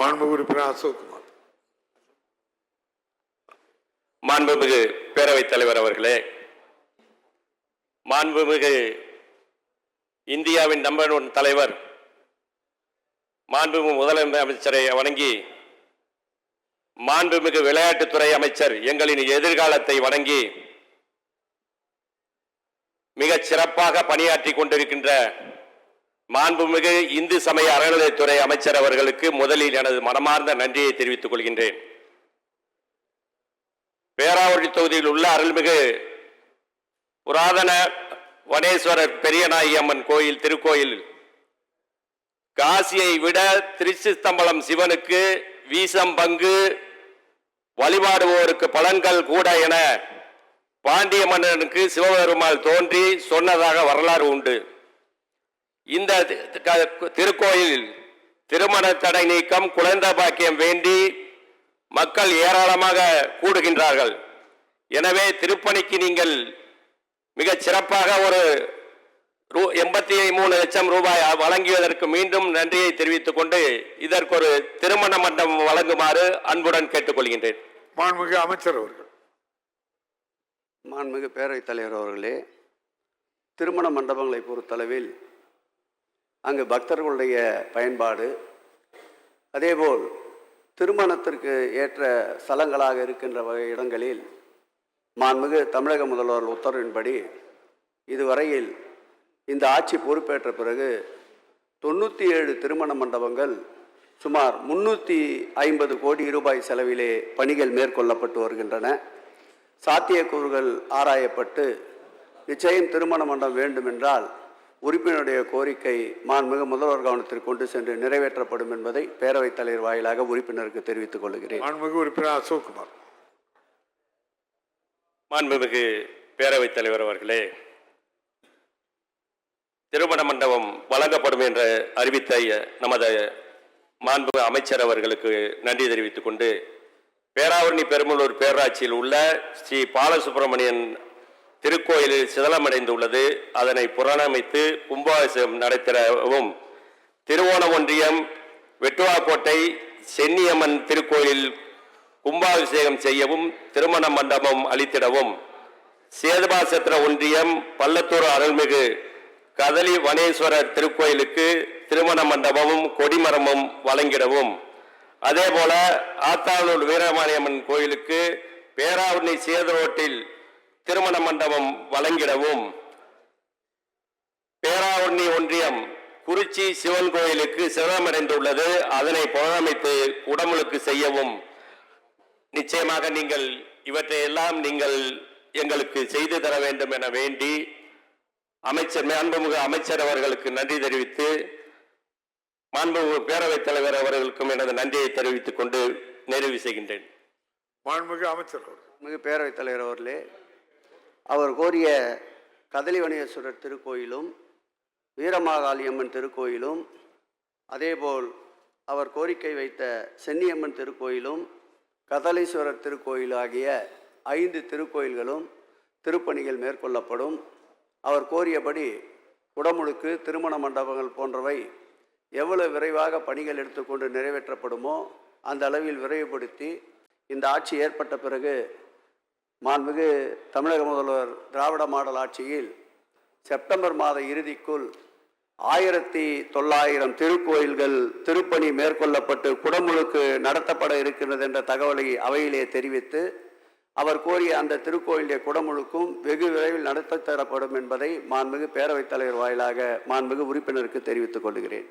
மாண்புமிகு உறுப்பினர் அசோக்குமார். மாண்புமிகு பேரவைத் தலைவர் அவர்களே, மாண்புமிகு இந்தியாவின் நம்பர் 1 தலைவர் மாண்புமிகு முதலமைச்சரை வணங்கி, மாண்புமிகு விளையாட்டுத்துறை அமைச்சர் எங்களின் எதிர்காலத்தை வணங்கி, மிகச் சிறப்பாக பணியாற்றி கொண்டிருக்கின்ற மாண்புமிகு இந்து சமய அறநிலையத்துறை அமைச்சர் அவர்களுக்கு முதலில் எனது மனமார்ந்த நன்றியை தெரிவித்துக் கொள்கின்றேன். பேராவூரணி தொகுதியில் உள்ள அருள்மிகு புராதன வனேஸ்வரர் பெரியநாயகி அம்மன் கோயில் திருக்கோயில் காசியை விட திருச்சித்தம்பலம் சிவனுக்கு வீசம் பங்கு, வழிபாடுவோருக்கு பலன்கள் கூட என பாண்டிய மன்னனுக்கு சிவபெருமாள் தோன்றி சொன்னதாக வரலாறு உண்டு. இந்த திருக்கோயில் திருமண தடை நீக்கம், குழந்தை பாக்கியம் வேண்டி மக்கள் ஏராளமாக கூடுகின்றார்கள். எனவே திருப்பணிக்கு நீங்கள் மிகச் சிறப்பாக ஒரு 83 லட்சம் ரூபாய் வழங்கியதற்கு மீண்டும் நன்றியை தெரிவித்துக் கொண்டு இதற்கு ஒரு திருமண மண்டபம் வழங்குமாறு அன்புடன் கேட்டுக்கொள்கின்றேன். மாண்புமிகு அமைச்சர் அவர்கள். மாண்புமிகு பேரவைத் தலைவர் அவர்களே, திருமண மண்டபங்களை பொறுத்தளவில் அங்கு பக்தர்களுடைய பயன்பாடு, அதேபோல் திருமணத்திற்கு ஏற்ற ஸ்தலங்களாக இருக்கின்ற வகை இடங்களில் மாண்புமிகு தமிழக முதல்வர் உத்தரவின்படி இதுவரையில் இந்த ஆட்சி பொறுப்பேற்ற பிறகு 97 திருமண மண்டபங்கள் சுமார் 350 கோடி ரூபாய் செலவிலே பணிகள் மேற்கொள்ளப்பட்டு வருகின்றன. சாத்தியக்கூறுகள் ஆராயப்பட்டு நிச்சயம் திருமண மண்டபம் வேண்டுமென்றால் உறுப்பினருடைய கோரிக்கை மாண்புமிகு முதல்வர் கவனத்திற்கு கொண்டு சென்று நிறைவேற்றப்படும் என்பதை பேரவைத் தலைவர் வாயிலாக உறுப்பினருக்கு தெரிவித்துக் கொள்கிறேன். மாண்புமிகு உறுப்பினர் அசோக்குமார். மாண்புமிகு பேரவைத் தலைவர் அவர்களே, திருமண மண்டபம் வழங்கப்படும் என்று அறிவித்த நமது மாண்புமிகு அமைச்சர் அவர்களுக்கு நன்றி தெரிவித்துக் கொண்டு, பேராவூரணி பெருமளூர் பேராட்சியில் உள்ள ஸ்ரீ பாலசுப்பிரமணியன் திருக்கோயிலில் சிதலமடைந்துள்ளது. அதனை புனரமைத்து கும்பாபிஷேகம் நடத்திடவும், திருவோண ஒன்றியம் வெட்டுவாக்கோட்டை சென்னியம்மன் திருக்கோயிலில் கும்பாபிஷேகம் செய்யவும் திருமண மண்டபம் அளித்திடவும், சேதுபாசத்திர ஒன்றியம் பள்ளத்தூர் அருள்மிகு கதலி வனேஸ்வரர் திருக்கோயிலுக்கு திருமண மண்டபமும் கொடிமரமும் வழங்கிடவும், அதேபோல ஆத்தாளூர் வீரமாரியம்மன் கோயிலுக்கு பேராவூரணி சேதுரோட்டில் திருமண மண்டபம் வழங்கிடவும், பேராவூரணி ஒன்றியம் குறிச்சி சிவன் கோயிலுக்கு சிதலமடைந்துள்ளது, அதனை புனரமைத்து குடமுழுக்கு செய்யவும், நிச்சயமாக நீங்கள் இவற்றையெல்லாம் நீங்கள் எங்களுக்கு செய்து தர வேண்டும் என வேண்டி மாண்புமிகு அமைச்சர் அவர்களுக்கு நன்றி தெரிவித்து, மாண்புமிகு பேரவைத் தலைவர் அவர்களுக்கும் எனது நன்றியை தெரிவித்துக் கொண்டு நிறைவு செய்கின்றேன். மாண்புமிகு அமைச்சர் மிகு பேரவைத் தலைவர் அவர்களே, அவர் கோரிய கதலிவனேஸ்வரர் திருக்கோயிலும் வீரமாகாளியம்மன் திருக்கோயிலும், அதேபோல் அவர் கோரிக்கை வைத்த சென்னியம்மன் திருக்கோயிலும் கதலீஸ்வரர் திருக்கோயில் ஆகிய 5 திருக்கோயில்களும் திருப்பணிகள் மேற்கொள்ளப்படும். அவர் கோரியபடி குடமுழுக்கு, திருமண மண்டபங்கள் போன்றவை எவ்வளவு விரைவாக பணிகள் எடுத்துக்கொண்டு நிறைவேற்றப்படுமோ அந்த அளவில் விரைவுபடுத்தி இந்த ஆட்சி ஏற்பட்ட பிறகு மாண்புமிகு தமிழக முதல்வர் திராவிட மாடல் ஆட்சியில் செப்டம்பர் மாத இறுதிக்குள் 1900 திருக்கோயில்கள் திருப்பணி மேற்கொள்ளப்பட்டு குடமுழுக்கு நடத்தப்பட இருக்கின்றது என்ற தகவலை அவையிலே தெரிவித்து, அவர் கோரிய அந்த திருக்கோயிலுடைய குடமுழுக்கும் வெகு விரைவில் நடத்தி தரப்படும் என்பதை மாண்புமிகு பேரவைத் தலைவர் வாயிலாக மாண்புமிகு உறுப்பினருக்கு தெரிவித்துக் கொள்கிறேன்.